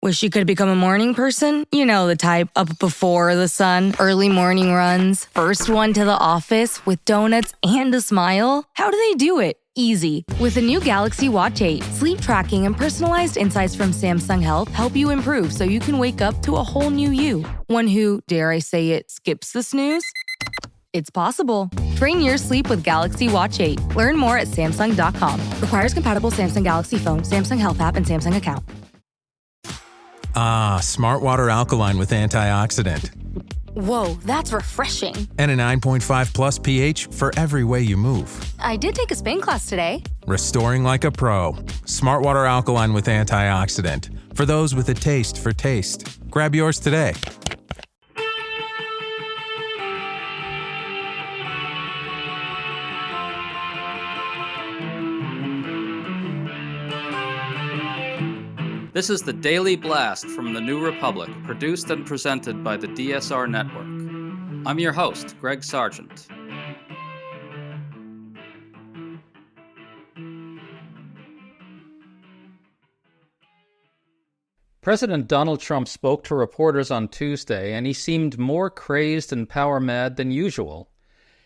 Wish you could become a morning person? You know the type, up before the sun, early morning runs, first one to the office with donuts and a smile. How do they do it? Easy. With the new Galaxy Watch 8, sleep tracking and personalized insights from Samsung Health help you improve so you can wake up to a whole new you. One who, dare I say it, skips the snooze? It's possible. Train your sleep with Galaxy Watch 8. Learn more at Samsung.com. Requires compatible Samsung Galaxy phone, Samsung Health app, and Samsung account. Ah, Smart Water Alkaline with antioxidant. Whoa, that's refreshing. And a 9.5 plus pH for every way you move. I did take a spin class today. Restoring like a pro. Smart Water Alkaline with antioxidant. For those with a taste for taste. Grab yours today. This is the Daily Blast from the New Republic, produced and presented by the DSR Network. I'm your host, Greg Sargent. President Donald Trump spoke to reporters on Tuesday, and he seemed more crazed and power-mad than usual.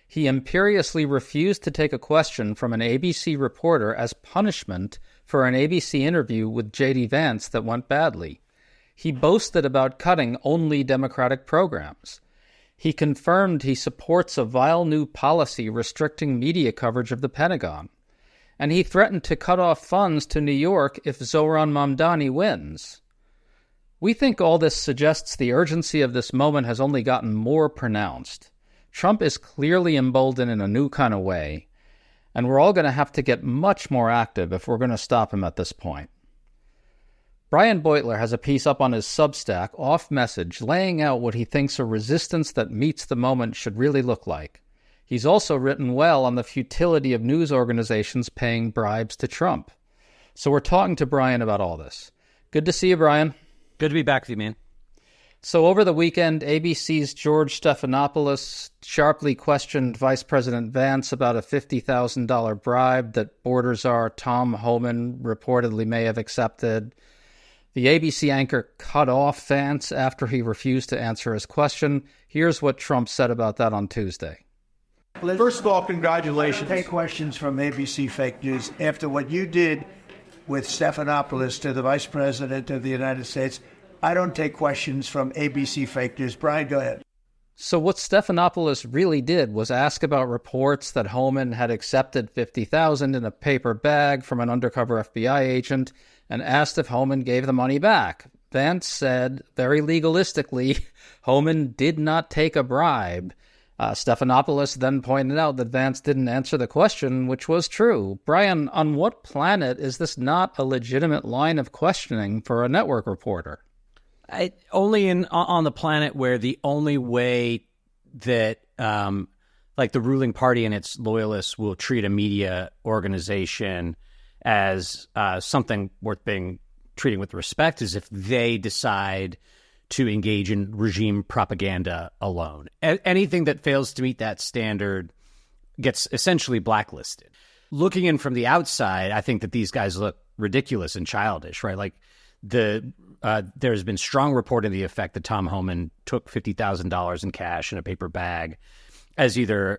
He imperiously refused to take a question from an ABC reporter as punishment for an ABC interview with J.D. Vance that went badly. He boasted about cutting only Democratic programs. He confirmed he supports a vile new policy restricting media coverage of the Pentagon. And he threatened to cut off funds to New York if Zohran Mamdani wins. We think all this suggests the urgency of this moment has only gotten more pronounced. Trump is clearly emboldened in a new kind of way, and we're all going to have to get much more active if we're going to stop him at this point. Brian Beutler has a piece up on his Substack, Off Message, laying out what he thinks a resistance that meets the moment should really look like. He's also written well on the futility of news organizations paying bribes to Trump. So we're talking to Brian about all this. Good to see you, Brian. Good to be back with you, man. So over the weekend, ABC's George Stephanopoulos sharply questioned Vice President Vance about a $50,000 bribe that border czar Tom Homan reportedly may have accepted. The ABC anchor cut off Vance after he refused to answer his question. Here's what Trump said about that on Tuesday. First of all, congratulations. Take questions from ABC Fake News after what you did with Stephanopoulos to the Vice President of the United States. I don't take questions from ABC Fake News. Brian, go ahead. So what Stephanopoulos really did was ask about reports that Homan had accepted $50,000 in a paper bag from an undercover FBI agent and asked if Homan gave the money back. Vance said, very legalistically, Homan did not take a bribe. Stephanopoulos then pointed out that Vance didn't answer the question, which was true. Brian, on what planet is this not a legitimate line of questioning for a network reporter? Only on the planet where the only way that like the ruling party and its loyalists will treat a media organization as something worth treating with respect is if they decide to engage in regime propaganda alone. Anything that fails to meet that standard gets essentially blacklisted. Looking in from the outside, I think that these guys look ridiculous and childish, right? Like there's been strong report in the effect that Tom Homan took $50,000 in cash in a paper bag as either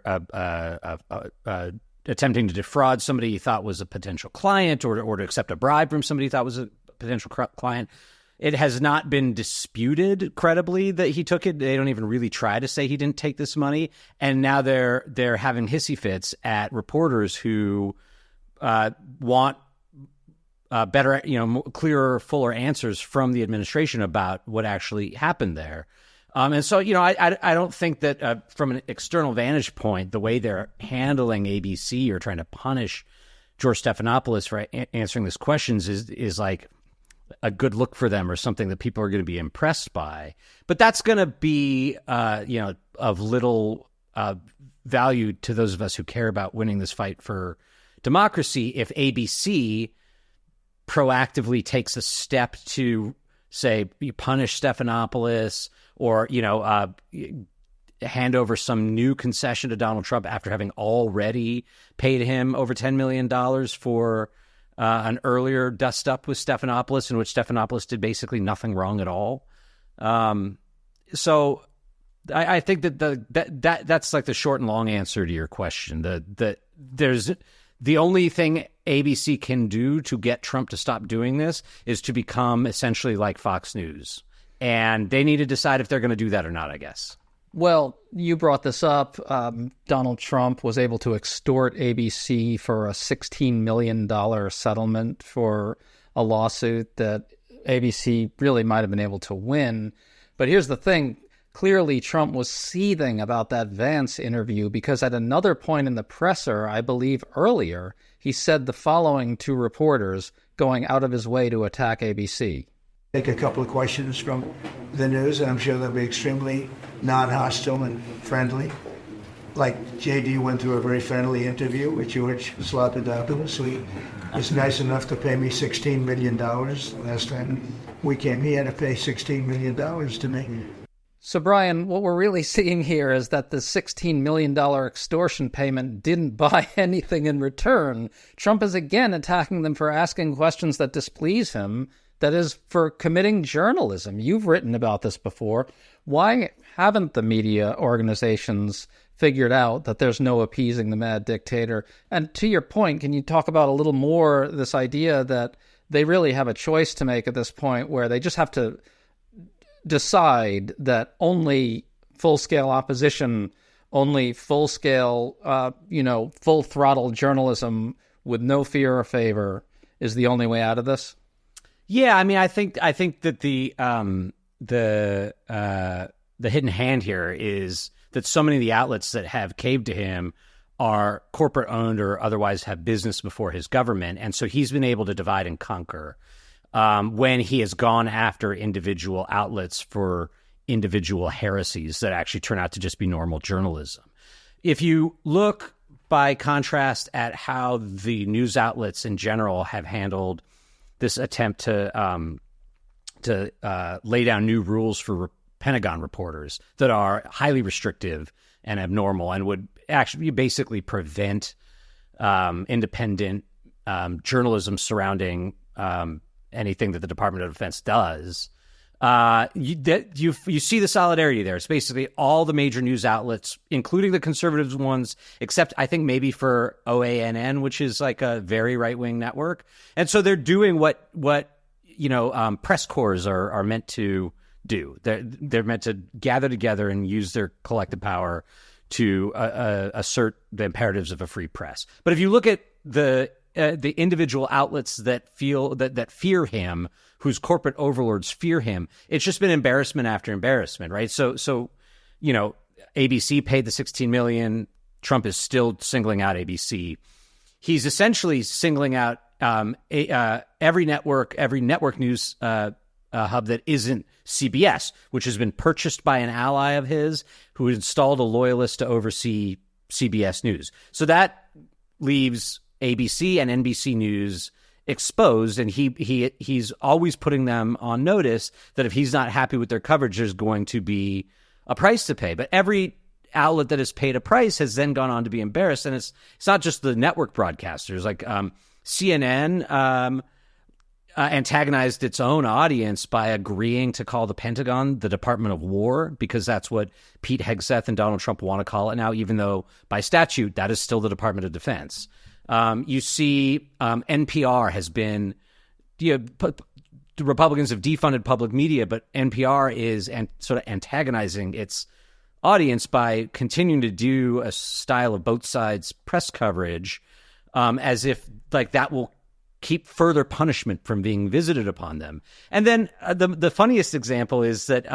attempting to defraud somebody he thought was a potential client or to accept a bribe from somebody he thought was a potential client. It has not been disputed credibly that he took it. They don't even really try to say he didn't take this money. And now they're having hissy fits at reporters who want better, clearer, fuller answers from the administration about what actually happened there. And so, I don't think that from an external vantage point, the way they're handling ABC or trying to punish George Stephanopoulos for answering these questions is like a good look for them or something that people are going to be impressed by. But that's going to be, of little value to those of us who care about winning this fight for democracy if ABC proactively takes a step to, say, punish Stephanopoulos or, hand over some new concession to Donald Trump after having already paid him over $10 million for an earlier dust-up with Stephanopoulos, in which Stephanopoulos did basically nothing wrong at all. So I think that's like the short and long answer to your question. There's the only thing ABC can do to get Trump to stop doing this is to become essentially like Fox News. And they need to decide if they're going to do that or not, I guess. Well, you brought this up. Donald Trump was able to extort ABC for a $16 million settlement for a lawsuit that ABC really might have been able to win. But here's the thing. Clearly, Trump was seething about that Vance interview because at another point in the presser, I believe earlier, he said the following to reporters going out of his way to attack ABC. Take a couple of questions from the news, and I'm sure they'll be extremely non-hostile and friendly. Like JD went through a very friendly interview with George Slottadopoulos, who he was nice enough to pay me $16 million last time we came. He had to pay $16 million to me. So, Brian, what we're really seeing here is that the $16 million extortion payment didn't buy anything in return. Trump is again attacking them for asking questions that displease him, that is, for committing journalism. You've written about this before. Why haven't the media organizations figured out that there's no appeasing the mad dictator? And to your point, can you talk about a little more this idea that they really have a choice to make at this point where they just have to decide that only full-scale opposition, only full-scale, full-throttle journalism with no fear or favor is the only way out of this? Yeah, I mean, I think that the hidden hand here is that so many of the outlets that have caved to him are corporate owned or otherwise have business before his government, and so he's been able to divide and conquer. When he has gone after individual outlets for individual heresies that actually turn out to just be normal journalism. If you look by contrast at how the news outlets in general have handled this attempt to lay down new rules for Pentagon reporters that are highly restrictive and abnormal and would actually basically prevent independent journalism surrounding anything that the Department of Defense does, you see the solidarity there. It's basically all the major news outlets, including the conservative ones, except I think maybe for OANN, which is like a very right-wing network. And so they're doing what press corps are meant to do. They're meant to gather together and use their collective power to assert the imperatives of a free press. But if you look at the individual outlets that fear him, whose corporate overlords fear him, it's just been embarrassment after embarrassment, right? So ABC paid the $16 million. Trump is still singling out ABC. He's essentially singling out every network news hub that isn't CBS, which has been purchased by an ally of his who installed a loyalist to oversee CBS News. So that leaves ABC and NBC News exposed, and he's always putting them on notice that if he's not happy with their coverage, there's going to be a price to pay. But every outlet that has paid a price has then gone on to be embarrassed, and it's not just the network broadcasters. Like CNN antagonized its own audience by agreeing to call the Pentagon the Department of War, because that's what Pete Hegseth and Donald Trump want to call it now, even though by statute that is still the Department of Defense. You see NPR has been, the Republicans have defunded public media, but NPR is sort of antagonizing its audience by continuing to do a style of both sides press coverage, as if like that will keep further punishment from being visited upon them. And then the funniest example is that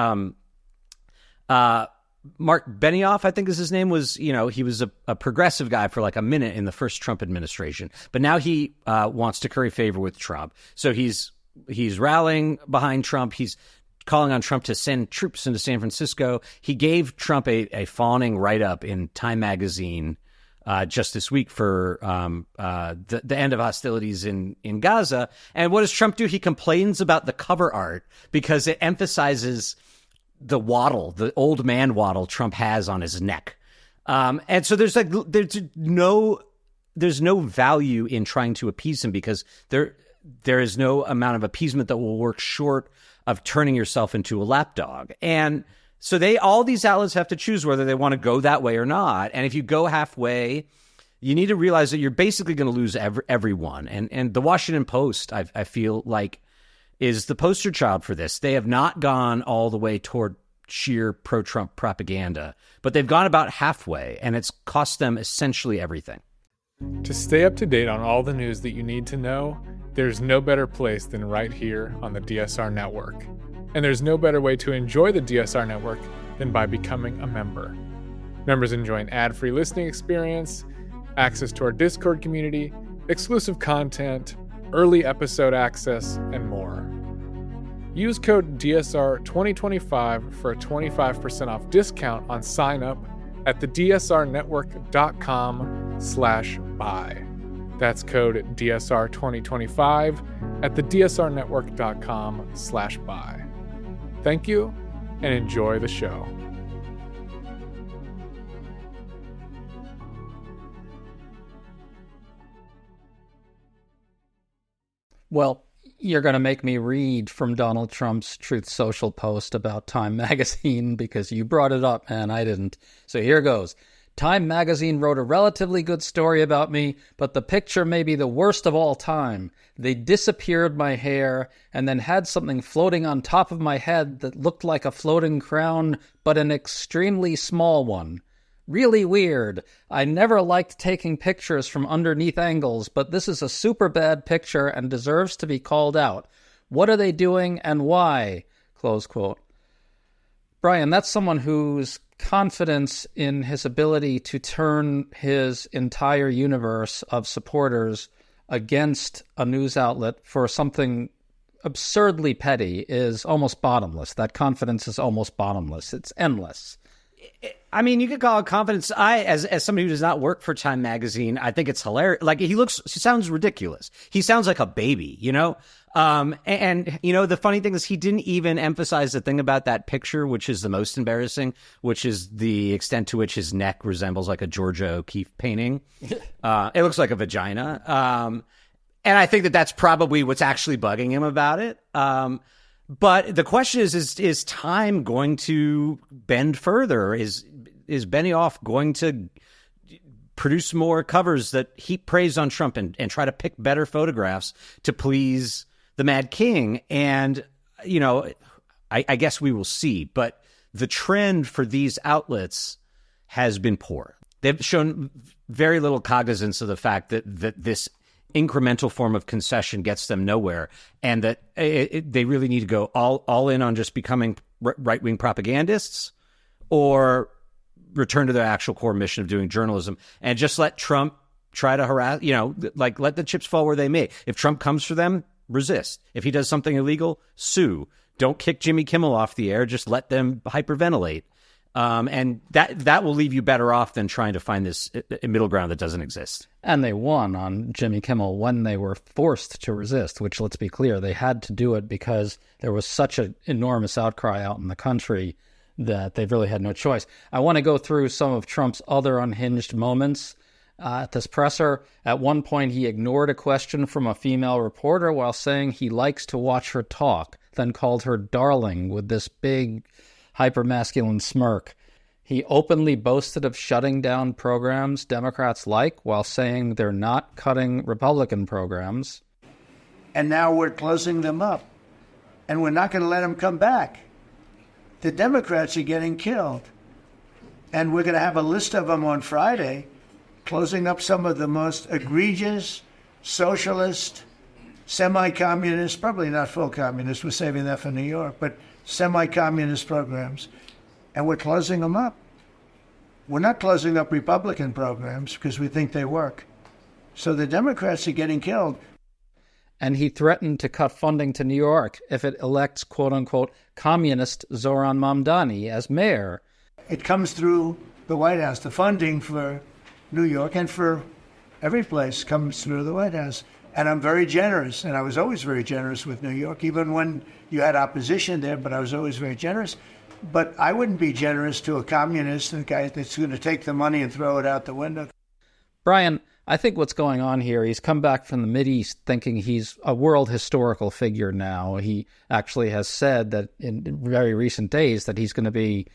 Mark Benioff, I think is his name, was, he was a progressive guy for like a minute in the first Trump administration, but now he wants to curry favor with Trump. So he's rallying behind Trump. He's calling on Trump to send troops into San Francisco. He gave Trump a fawning write-up in Time magazine just this week for the end of hostilities in Gaza. And what does Trump do? He complains about the cover art because it emphasizes the waddle, the old man waddle Trump has on his neck. And so there's no there's no value in trying to appease him, because there is no amount of appeasement that will work short of turning yourself into a lapdog. And so all these outlets have to choose whether they want to go that way or not. And if you go halfway, you need to realize that you're basically going to lose everyone. And the Washington Post, I feel like, is the poster child for this. They have not gone all the way toward sheer pro-Trump propaganda, but they've gone about halfway, and it's cost them essentially everything. To stay up to date on all the news that you need to know, there's no better place than right here on the DSR Network. And there's no better way to enjoy the DSR Network than by becoming a member. Members enjoy an ad-free listening experience, access to our Discord community, exclusive content, early episode access, and more. Use code DSR2025 for a 25% off discount on sign up at thedsrnetwork.com/buy. That's code DSR2025 at thedsrnetwork.com/buy. Thank you, and enjoy the show. Well, you're going to make me read from Donald Trump's Truth Social post about Time Magazine because you brought it up and I didn't. So here goes. Time Magazine wrote a relatively good story about me, but the picture may be the worst of all time. They disappeared my hair and then had something floating on top of my head that looked like a floating crown, but an extremely small one. Really weird. I never liked taking pictures from underneath angles, but this is a super bad picture and deserves to be called out. What are they doing and why? Close quote. Brian, that's someone whose confidence in his ability to turn his entire universe of supporters against a news outlet for something absurdly petty is almost bottomless. That confidence is almost bottomless. It's endless. I mean, you could call it confidence. As somebody who does not work for Time Magazine, I think it's hilarious. Like, he sounds ridiculous. He sounds like a baby, you know? And you know, the funny thing is he didn't even emphasize the thing about that picture, which is the most embarrassing, which is the extent to which his neck resembles like a Georgia O'Keeffe painting. It looks like a vagina. And I think that that's probably what's actually bugging him about it. But the question is Time going to bend further? Is Benioff going to produce more covers that heap praise on Trump and try to pick better photographs to please the Mad King? And, you know, I guess we will see. But the trend for these outlets has been poor. They've shown very little cognizance of the fact that this incremental form of concession gets them nowhere, and that they really need to go all in on just becoming right-wing propagandists, or return to their actual core mission of doing journalism and just let Trump try to harass, you know, like let the chips fall where they may. If Trump comes for them, resist. If he does something illegal, sue. Don't kick Jimmy Kimmel off the air. Just let them hyperventilate. And that will leave you better off than trying to find this middle ground that doesn't exist. And they won on Jimmy Kimmel when they were forced to resist, which, let's be clear, they had to do it because there was such an enormous outcry out in the country that they really had no choice. I want to go through some of Trump's other unhinged moments at this presser. At one point, he ignored a question from a female reporter while saying he likes to watch her talk, then called her darling with this big hypermasculine smirk. He openly boasted of shutting down programs Democrats like while saying they're not cutting Republican programs. And now we're closing them up. And we're not going to let them come back. The Democrats are getting killed. And we're going to have a list of them on Friday, closing up some of the most egregious, socialist, semi-communist, probably not full communist, we're saving that for New York, but semi-communist programs, and we're closing them up. We're not closing up Republican programs because we think they work. So the Democrats are getting killed. And he threatened to cut funding to New York if it elects, quote-unquote, communist Zoran Mamdani as mayor. It comes through the White House. The funding for New York and for every place comes through the White House. And I'm very generous, and I was always very generous with New York, even when you had opposition there, but I was always very generous. But I wouldn't be generous to a communist, a guy that's going to take the money and throw it out the window. Brian, I think what's going on here, he's come back from the Mideast thinking he's a world historical figure now. He actually has said that in very recent days that he's going to be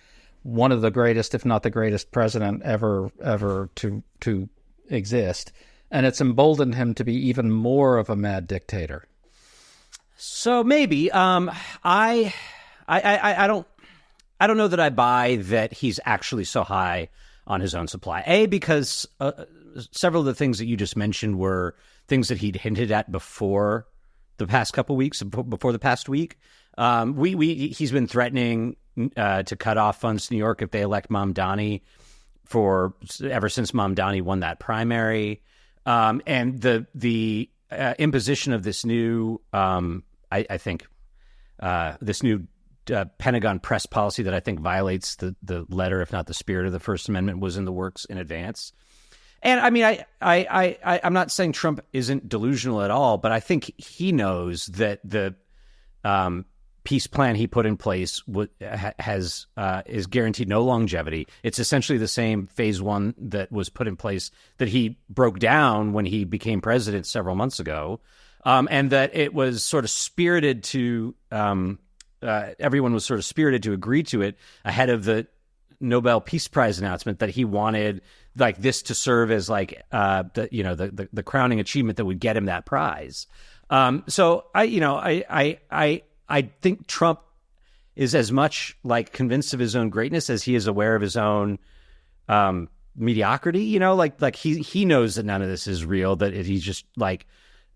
one of the greatest, if not the greatest president ever to exist. And it's emboldened him to be even more of a mad dictator. So maybe I don't know that I buy that he's actually so high on his own supply. Because several of the things that you just mentioned were things that he'd hinted at before the past couple weeks, before the past week. He's been threatening to cut off funds to New York if they elect Mamdani ever since Mamdani won that primary. And the imposition of this new, I think, this new Pentagon press policy that I think violates the letter, if not the spirit of the First Amendment, was in the works in advance. And I mean, I'm not saying Trump isn't delusional at all, but I think he knows that the peace plan he put in place is guaranteed no longevity. It's essentially the same phase one that was put in place that he broke down when he became president several months ago, and that it was sort of spirited to everyone was sort of spirited to agree to it ahead of the Nobel Peace Prize announcement, that he wanted like this to serve as like the crowning achievement that would get him that prize. So I think Trump is as much like convinced of his own greatness as he is aware of his own mediocrity. Like he knows that none of this is real. That he's just like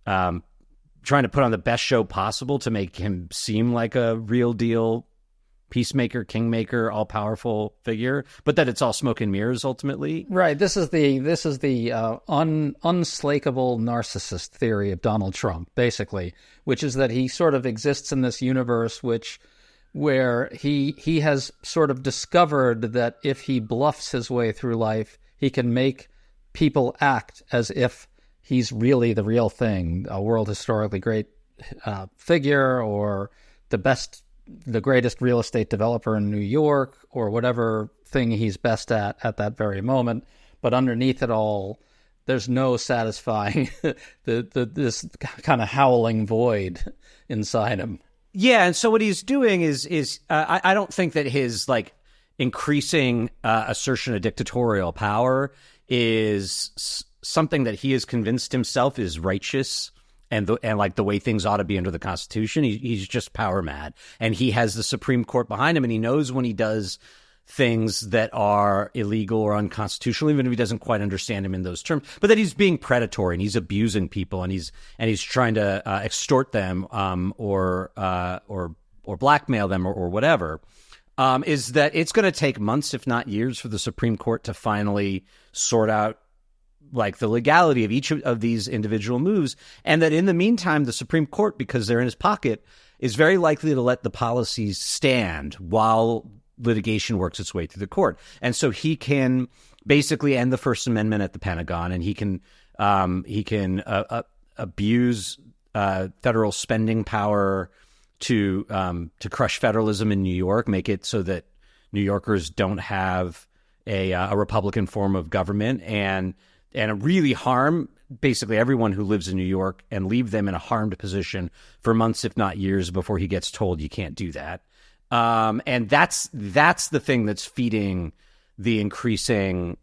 trying to put on the best show possible to make him seem like a real deal peacemaker, kingmaker, all powerful figure, but that it's all smoke and mirrors ultimately. Right. This is the unslakable narcissist theory of Donald Trump, basically, which is that he sort of exists in this universe where he has sort of discovered that if he bluffs his way through life, he can make people act as if he's really the real thing, a world historically great figure, or the greatest real estate developer in New York, or whatever thing he's best at that very moment. But underneath it all, there's no satisfying this kind of howling void inside him. Yeah, and so what he's doing is I don't think that his like increasing assertion of dictatorial power is something that he has convinced himself is righteous and like the way things ought to be under the Constitution. He's just power mad, and he has the Supreme Court behind him, and he knows when he does things that are illegal or unconstitutional, even if he doesn't quite understand him in those terms, but that he's being predatory and he's abusing people and he's trying to extort them or blackmail them or whatever. Is that it's going to take months, if not years, for the Supreme Court to finally sort out like the legality of each of these individual moves, and that in the meantime, the Supreme Court, because they're in his pocket, is very likely to let the policies stand while litigation works its way through the court. And so he can basically end the First Amendment at the Pentagon, and he can abuse federal spending power to crush federalism in New York, make it so that New Yorkers don't have a Republican form of government, and really harm basically everyone who lives in New York and leave them in a harmed position for months, if not years, before he gets told you can't do that. And that's the thing that's feeding the increasing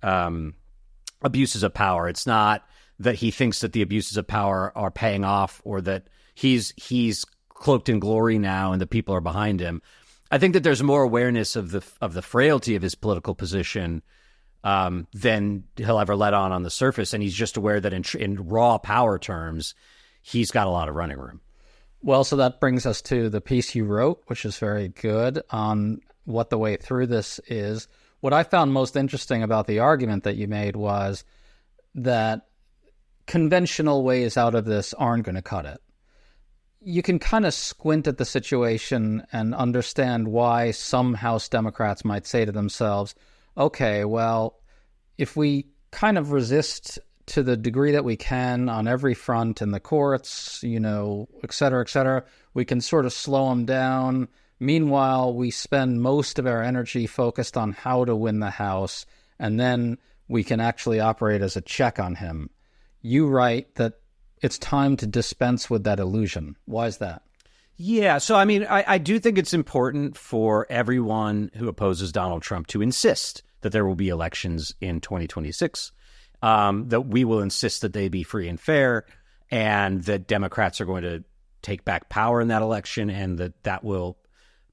abuses of power. It's not that he thinks that the abuses of power are paying off, or that he's cloaked in glory now and the people are behind him. I think that there's more awareness of the frailty of his political position than he'll ever let on the surface, and he's just aware that in raw power terms, he's got a lot of running room. Well, so that brings us to the piece you wrote, which is very good, on what the way through this is. What I found most interesting about the argument that you made was that conventional ways out of this aren't going to cut it. You can kind of squint at the situation and understand why some House Democrats might say to themselves, okay, well, if we kind of resist to the degree that we can on every front in the courts, et cetera, we can sort of slow them down. Meanwhile, we spend most of our energy focused on how to win the House, and then we can actually operate as a check on him. you write that it's time to dispense with that illusion. Why is that? Yeah, so I mean, I do think it's important for everyone who opposes Donald Trump to insist that there will be elections in 2026, that we will insist that they be free and fair, and that Democrats are going to take back power in that election, and that will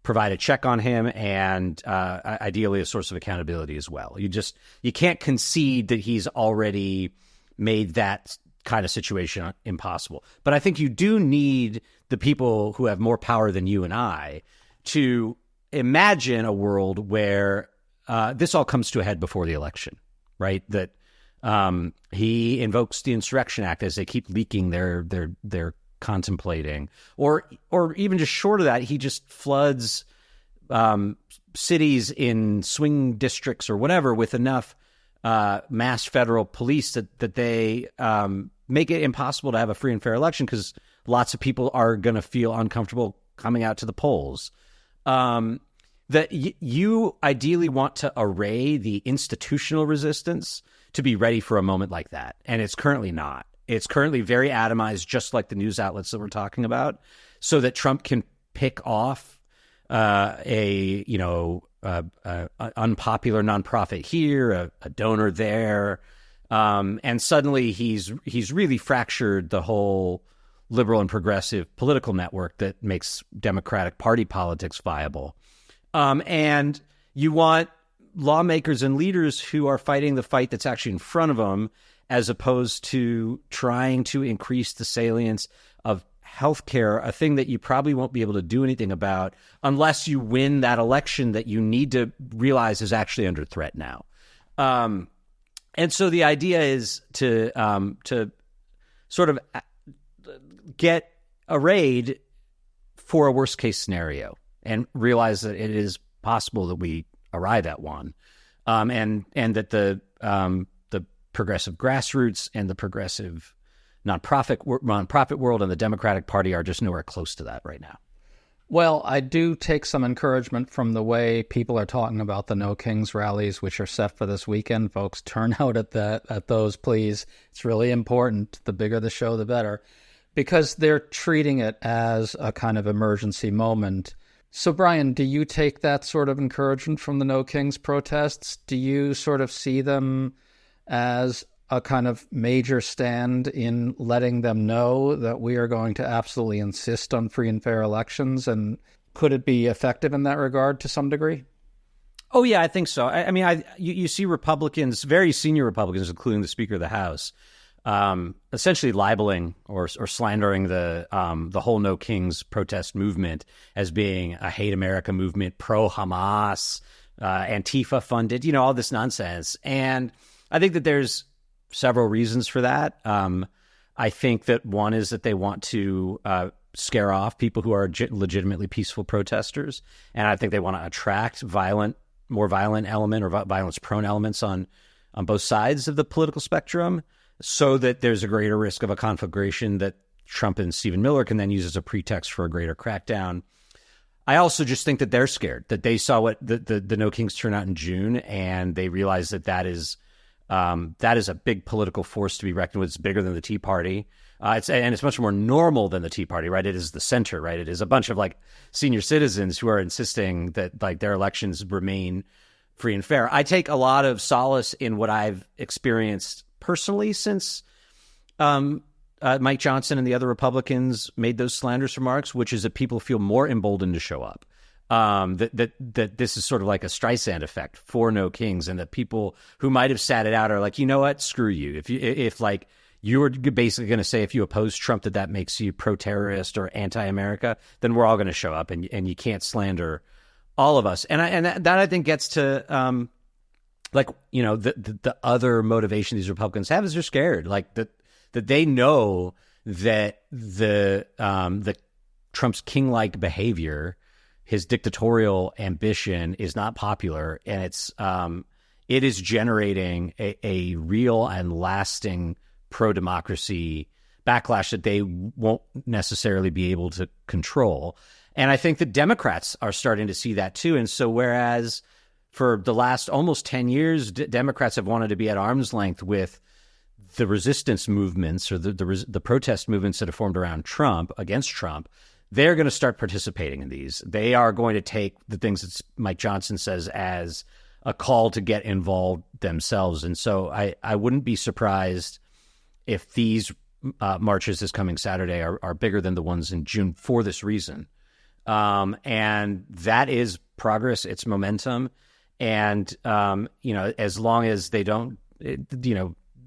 provide a check on him and ideally a source of accountability as well. You can't concede that he's already made that kind of situation impossible. But I think you do need the people who have more power than you and I to imagine a world where this all comes to a head before the election, right? That he invokes the Insurrection Act as they keep leaking their contemplating, or even just short of that, he just floods cities in swing districts or whatever with enough mass federal police that they make it impossible to have a free and fair election because lots of people are going to feel uncomfortable coming out to the polls. That you ideally want to array the institutional resistance to be ready for a moment like that, and it's currently not. It's currently very atomized, just like the news outlets that we're talking about, so that Trump can pick off a unpopular nonprofit here, a donor there, and suddenly he's really fractured the whole liberal and progressive political network that makes Democratic Party politics viable. And you want lawmakers and leaders who are fighting the fight that's actually in front of them, as opposed to trying to increase the salience of healthcare, a thing that you probably won't be able to do anything about unless you win that election that you need to realize is actually under threat now. And so the idea is to sort of get arrayed for a worst case scenario and realize that it is possible that we arrive at one, and that the progressive grassroots and the progressive nonprofit world and the Democratic Party are just nowhere close to that right now. Well, I do take some encouragement from the way people are talking about the No Kings rallies, which are set for this weekend. Folks, turn out at those, please. It's really important. The bigger the show, the better, because they're treating it as a kind of emergency moment. So, Brian, do you take that sort of encouragement from the No Kings protests? Do you sort of see them as a kind of major stand in letting them know that we are going to absolutely insist on free and fair elections? And could it be effective in that regard to some degree? Oh, yeah, I think so. I mean, you see Republicans, very senior Republicans, including the Speaker of the House, essentially libeling or slandering the whole No Kings protest movement as being a hate America movement, pro-Hamas, Antifa funded, all this nonsense. And I think that there's several reasons for that. I think that one is that they want to scare off people who are legitimately peaceful protesters. And I think they want to attract more violent element or violence-prone elements on both sides of the political spectrum, so that there's a greater risk of a conflagration that Trump and Stephen Miller can then use as a pretext for a greater crackdown. I also just think that they're scared, that they saw what the No Kings turn out in June, and they realize that is a big political force to be reckoned with. It's bigger than the Tea Party. It's much more normal than the Tea Party, right? It is the center, right? It is a bunch of senior citizens who are insisting that their elections remain free and fair. I take a lot of solace in what I've experienced personally since Mike Johnson and the other Republicans made those slanderous remarks, which is that people feel more emboldened to show up. That this is sort of like a Streisand effect for No Kings, and that people who might have sat it out are like, you know what, screw you. If you were basically going to say if you oppose Trump that makes you pro-terrorist or anti-America, then we're all going to show up, and you can't slander all of us. And that I think gets to the other motivation these Republicans have is they're scared, that they know that the Trump's king-like behavior, his dictatorial ambition, is not popular, and it is generating a real and lasting pro-democracy backlash that they won't necessarily be able to control. And I think the Democrats are starting to see that too. And so whereas for the last almost 10 years, Democrats have wanted to be at arm's length with the resistance movements or the protest movements that have formed around Trump, against Trump, they're going to start participating in these. They are going to take the things that Mike Johnson says as a call to get involved themselves. And so I wouldn't be surprised if these marches this coming Saturday are bigger than the ones in June for this reason. And that is progress, it's momentum. And, as long as they don't,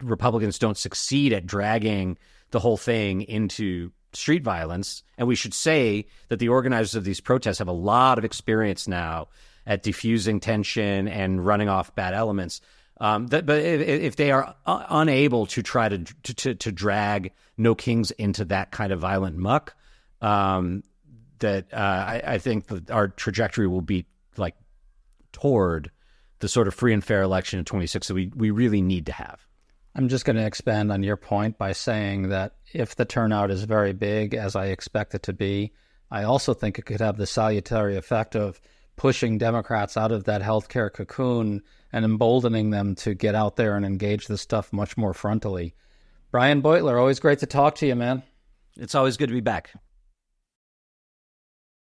Republicans don't succeed at dragging the whole thing into street violence, and we should say that the organizers of these protests have a lot of experience now at diffusing tension and running off bad elements. But if they are unable to try to drag No Kings into that kind of violent muck, I think that our trajectory will be like toward the sort of free and fair election in 26 that we really need to have. I'm just going to expand on your point by saying that if the turnout is very big, as I expect it to be, I also think it could have the salutary effect of pushing Democrats out of that healthcare cocoon and emboldening them to get out there and engage this stuff much more frontally. Brian Beutler, always great to talk to you, man. It's always good to be back.